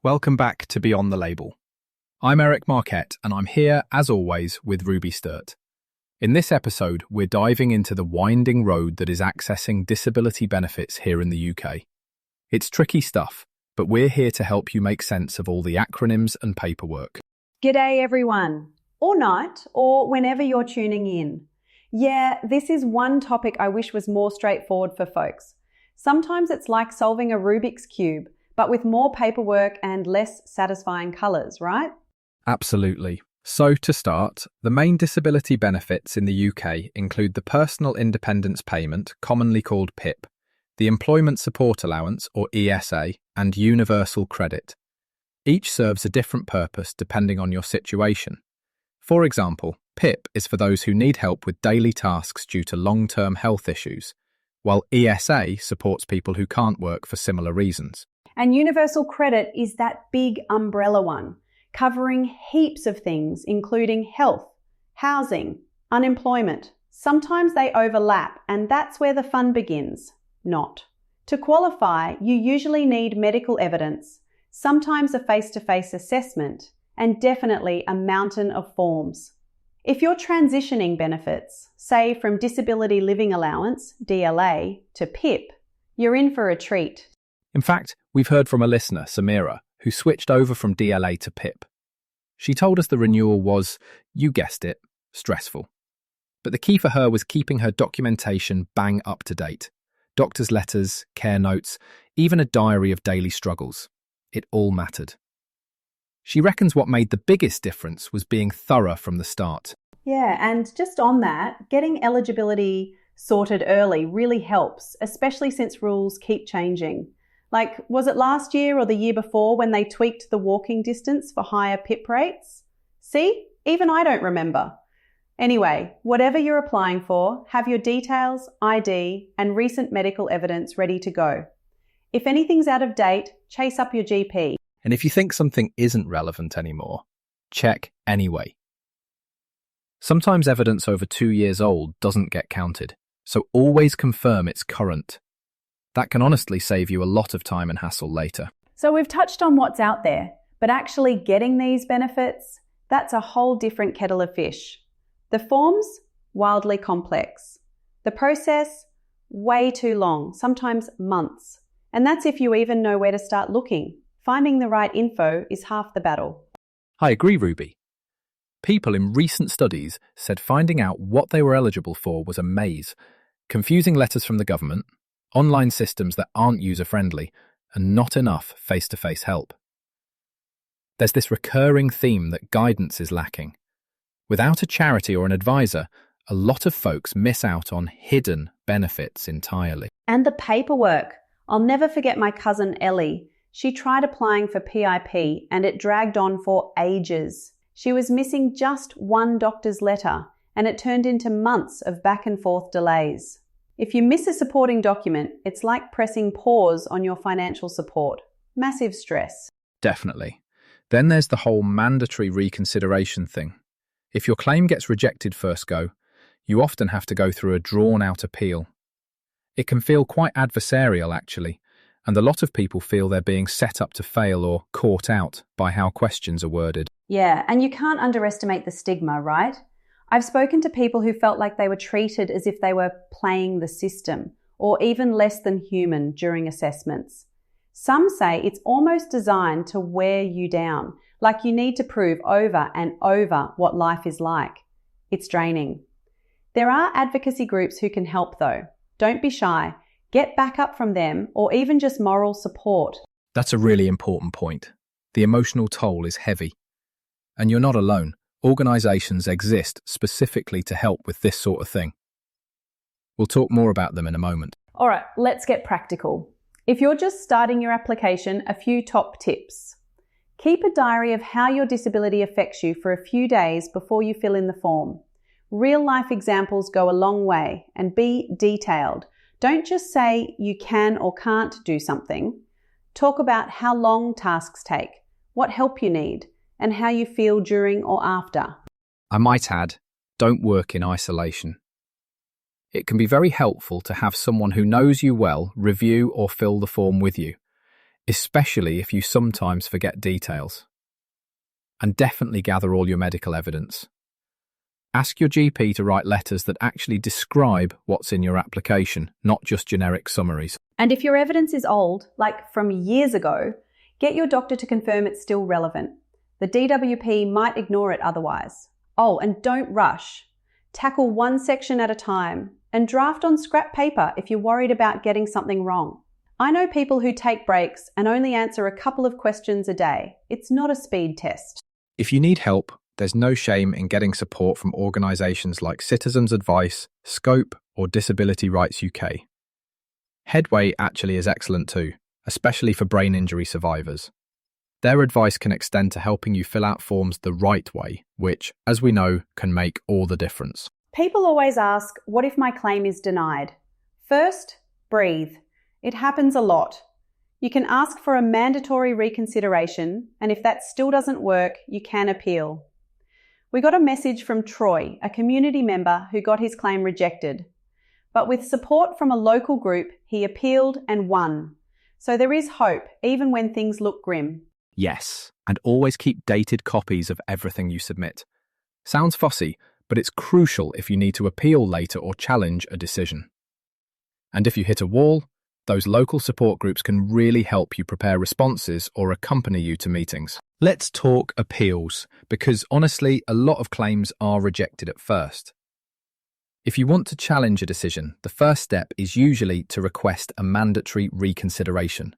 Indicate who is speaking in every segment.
Speaker 1: Welcome back to Beyond the Label. I'm Eric Marquette, and I'm here, as always, with Ruby Sturt. In this episode, we're diving into the winding road that is accessing disability benefits here in the UK. It's tricky stuff, but we're here to help you make sense of all the acronyms and paperwork.
Speaker 2: G'day everyone, or night, or whenever you're tuning in. Yeah, this is one topic I wish was more straightforward for folks. Sometimes it's like solving a Rubik's Cube, but with more paperwork and less satisfying colours, right?
Speaker 1: Absolutely. So to start, the main disability benefits in the UK include the Personal Independence Payment, commonly called PIP, the Employment Support Allowance, or ESA, and Universal Credit. Each serves a different purpose depending on your situation. For example, PIP is for those who need help with daily tasks due to long-term health issues, while ESA supports people who can't work for similar reasons.
Speaker 2: And Universal Credit is that big umbrella one, covering heaps of things, including health, housing, unemployment. Sometimes they overlap, and that's where the fun begins. Not. To qualify, you usually need medical evidence, sometimes a face-to-face assessment, and definitely a mountain of forms. If you're transitioning benefits, say from Disability Living Allowance, DLA, to PIP, you're in for a treat.
Speaker 1: In fact, we've heard from a listener, Samira, who switched over from DLA to PIP. She told us the renewal was, you guessed it, stressful. But the key for her was keeping her documentation bang up to date. Doctor's letters, care notes, even a diary of daily struggles. It all mattered. She reckons what made the biggest difference was being thorough from the start.
Speaker 2: Yeah, and just on that, getting eligibility sorted early really helps, especially since rules keep changing. Like, was it last year or the year before when they tweaked the walking distance for higher PIP rates? See, even I don't remember. Anyway, whatever you're applying for, have your details, ID, and recent medical evidence ready to go. If anything's out of date, chase up your GP.
Speaker 1: And if you think something isn't relevant anymore, check anyway. Sometimes evidence over 2 years old doesn't get counted, so always confirm it's current. That can honestly save you a lot of time and hassle later.
Speaker 2: So we've touched on what's out there, but actually getting these benefits, that's a whole different kettle of fish. The forms, wildly complex. The process, way too long, sometimes months. And that's if you even know where to start looking. Finding the right info is half the battle.
Speaker 1: I agree, Ruby. People in recent studies said finding out what they were eligible for was a maze. Confusing letters from the government, online systems that aren't user-friendly, and not enough face-to-face help. There's this recurring theme that guidance is lacking. Without a charity or an advisor, a lot of folks miss out on hidden benefits entirely.
Speaker 2: And the paperwork. I'll never forget my cousin Ellie. She tried applying for PIP and it dragged on for ages. She was missing just one doctor's letter and it turned into months of back and forth delays. If you miss a supporting document, it's like pressing pause on your financial support. Massive stress.
Speaker 1: Definitely. Then there's the whole mandatory reconsideration thing. If your claim gets rejected first go, you often have to go through a drawn-out appeal. It can feel quite adversarial, actually, and a lot of people feel they're being set up to fail or caught out by how questions are worded.
Speaker 2: Yeah, and you can't underestimate the stigma, right? I've spoken to people who felt like they were treated as if they were playing the system, or even less than human during assessments. Some say it's almost designed to wear you down, like you need to prove over and over what life is like. It's draining. There are advocacy groups who can help though. Don't be shy. Get backup from them or even just moral support.
Speaker 1: That's a really important point. The emotional toll is heavy. And you're not alone. Organisations exist specifically to help with this sort of thing. We'll talk more about them in a moment.
Speaker 2: All right, let's get practical. If you're just starting your application, a few top tips. Keep a diary of how your disability affects you for a few days before you fill in the form. Real-life examples go a long way, and be detailed. Don't just say you can or can't do something. Talk about how long tasks take, what help you need, and how you feel during or after.
Speaker 1: I might add, don't work in isolation. It can be very helpful to have someone who knows you well review or fill the form with you. especially if you sometimes forget details. And definitely gather all your medical evidence. Ask your GP to write letters that actually describe what's in your application, not just generic summaries.
Speaker 2: And if your evidence is old, like from years ago, get your doctor to confirm it's still relevant. The DWP might ignore it otherwise. Oh, and don't rush. Tackle one section at a time and draft on scrap paper if you're worried about getting something wrong. I know people who take breaks and only answer a couple of questions a day. It's not a speed test.
Speaker 1: If you need help, there's no shame in getting support from organisations like Citizens Advice, Scope, or Disability Rights UK. Headway actually is excellent too, especially for brain injury survivors. Their advice can extend to helping you fill out forms the right way, which, as we know, can make all the difference.
Speaker 2: People always ask, what if my claim is denied? First, breathe. It happens a lot. You can ask for a mandatory reconsideration, and if that still doesn't work, you can appeal. We got a message from Troy, a community member who got his claim rejected. But with support from a local group, he appealed and won. So there is hope, even when things look grim.
Speaker 1: Yes, and always keep dated copies of everything you submit. Sounds fussy, but it's crucial if you need to appeal later or challenge a decision. And if you hit a wall, those local support groups can really help you prepare responses or accompany you to meetings. Let's talk appeals, because honestly, a lot of claims are rejected at first. If you want to challenge a decision, the first step is usually to request a mandatory reconsideration.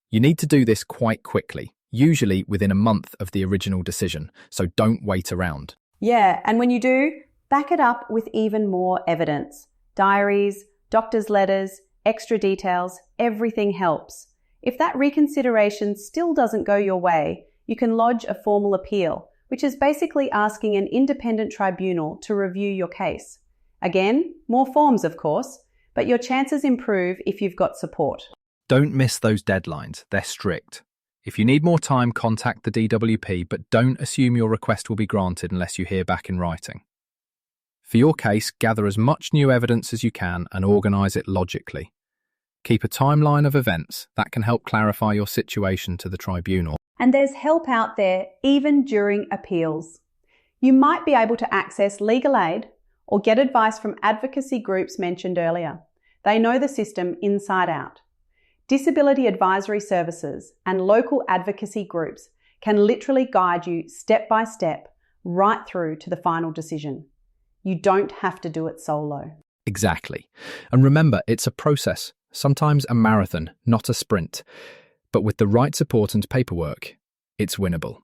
Speaker 1: You need to do this quite quickly, usually within a month of the original decision, so don't wait around.
Speaker 2: Yeah, and when you do, back it up with even more evidence. Diaries, doctor's letters, extra details, everything helps. If that reconsideration still doesn't go your way, you can lodge a formal appeal, which is basically asking an independent tribunal to review your case. Again, more forms of course, but your chances improve if you've got support.
Speaker 1: Don't miss those deadlines, they're strict. If you need more time, contact the DWP, but don't assume your request will be granted unless you hear back in writing. For your case, gather as much new evidence as you can and organise it logically. Keep a timeline of events that can help clarify your situation to the tribunal.
Speaker 2: And there's help out there even during appeals. You might be able to access legal aid or get advice from advocacy groups mentioned earlier. They know the system inside out. Disability advisory services and local advocacy groups can literally guide you step by step right through to the final decision. You don't have to do it solo.
Speaker 1: Exactly. And remember, it's a process, sometimes a marathon, not a sprint. But with the right support and paperwork, it's winnable.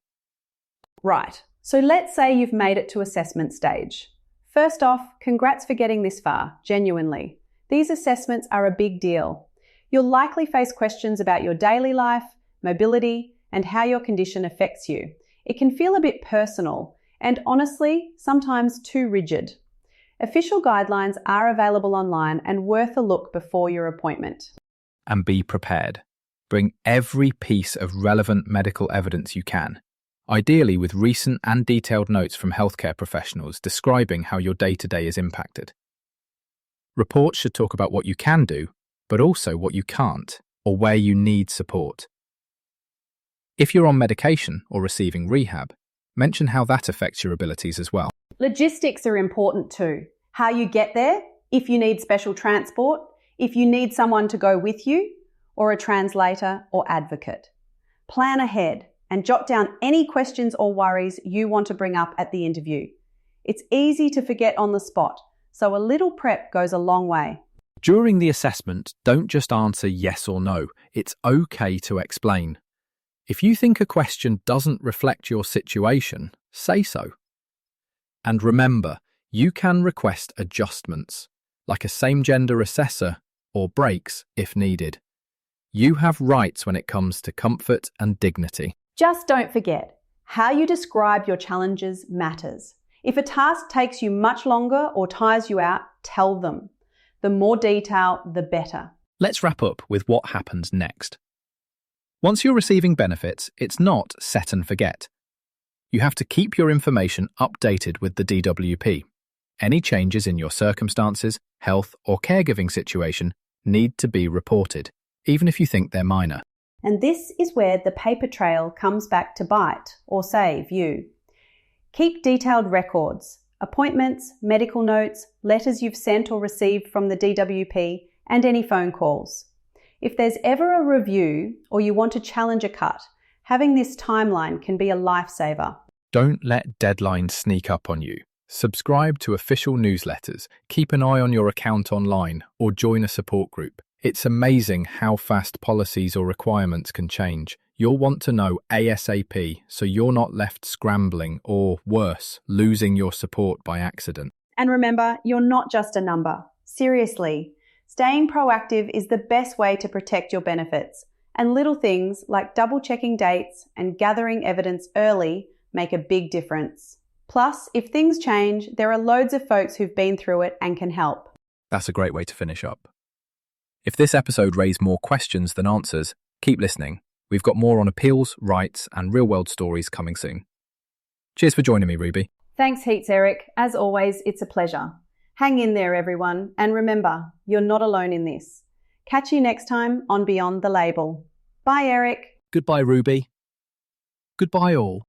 Speaker 2: Right. So let's say you've made it to assessment stage. First off, congrats for getting this far, genuinely. These assessments are a big deal. You'll likely face questions about your daily life, mobility, and how your condition affects you. It can feel a bit personal and honestly, sometimes too rigid. Official guidelines are available online and worth a look before your appointment.
Speaker 1: And be prepared. Bring every piece of relevant medical evidence you can, ideally with recent and detailed notes from healthcare professionals describing how your day-to-day is impacted. Reports should talk about what you can do, but also what you can't, or where you need support. If you're on medication or receiving rehab, mention how that affects your abilities as well.
Speaker 2: Logistics are important too. How you get there, if you need special transport, if you need someone to go with you, or a translator or advocate. Plan ahead and jot down any questions or worries you want to bring up at the interview. It's easy to forget on the spot, so a little prep goes a long way.
Speaker 1: During the assessment, don't just answer yes or no. It's okay to explain. If you think a question doesn't reflect your situation, say so. And remember, you can request adjustments, like a same-gender assessor or breaks if needed. You have rights when it comes to comfort and dignity.
Speaker 2: Just don't forget, how you describe your challenges matters. If a task takes you much longer or tires you out, tell them. The more detail, the better.
Speaker 1: Let's wrap up with what happens next. Once you're receiving benefits, it's not set and forget. You have to keep your information updated with the DWP. Any changes in your circumstances, health, or caregiving situation need to be reported, even if you think they're minor.
Speaker 2: And this is where the paper trail comes back to bite or save you. Keep detailed records, appointments, medical notes, letters you've sent or received from the DWP, and any phone calls. If there's ever a review or you want to challenge a cut, having this timeline can be a lifesaver.
Speaker 1: Don't let deadlines sneak up on you. Subscribe to official newsletters, keep an eye on your account online, or join a support group. It's amazing how fast policies or requirements can change. You'll want to know ASAP so you're not left scrambling or, worse, losing your support by accident.
Speaker 2: And remember, you're not just a number. Seriously, staying proactive is the best way to protect your benefits, and little things like double-checking dates and gathering evidence early make a big difference. Plus, if things change, there are loads of folks who've been through it and can help.
Speaker 1: That's a great way to finish up. If this episode raised more questions than answers, keep listening. We've got more on appeals, rights, and real-world stories coming soon. Cheers for joining me, Ruby.
Speaker 2: Thanks heaps, Eric. As always, it's a pleasure. Hang in there, everyone, and remember, you're not alone in this. Catch you next time on Beyond the Label. Bye, Eric.
Speaker 1: Goodbye, Ruby. Goodbye, all.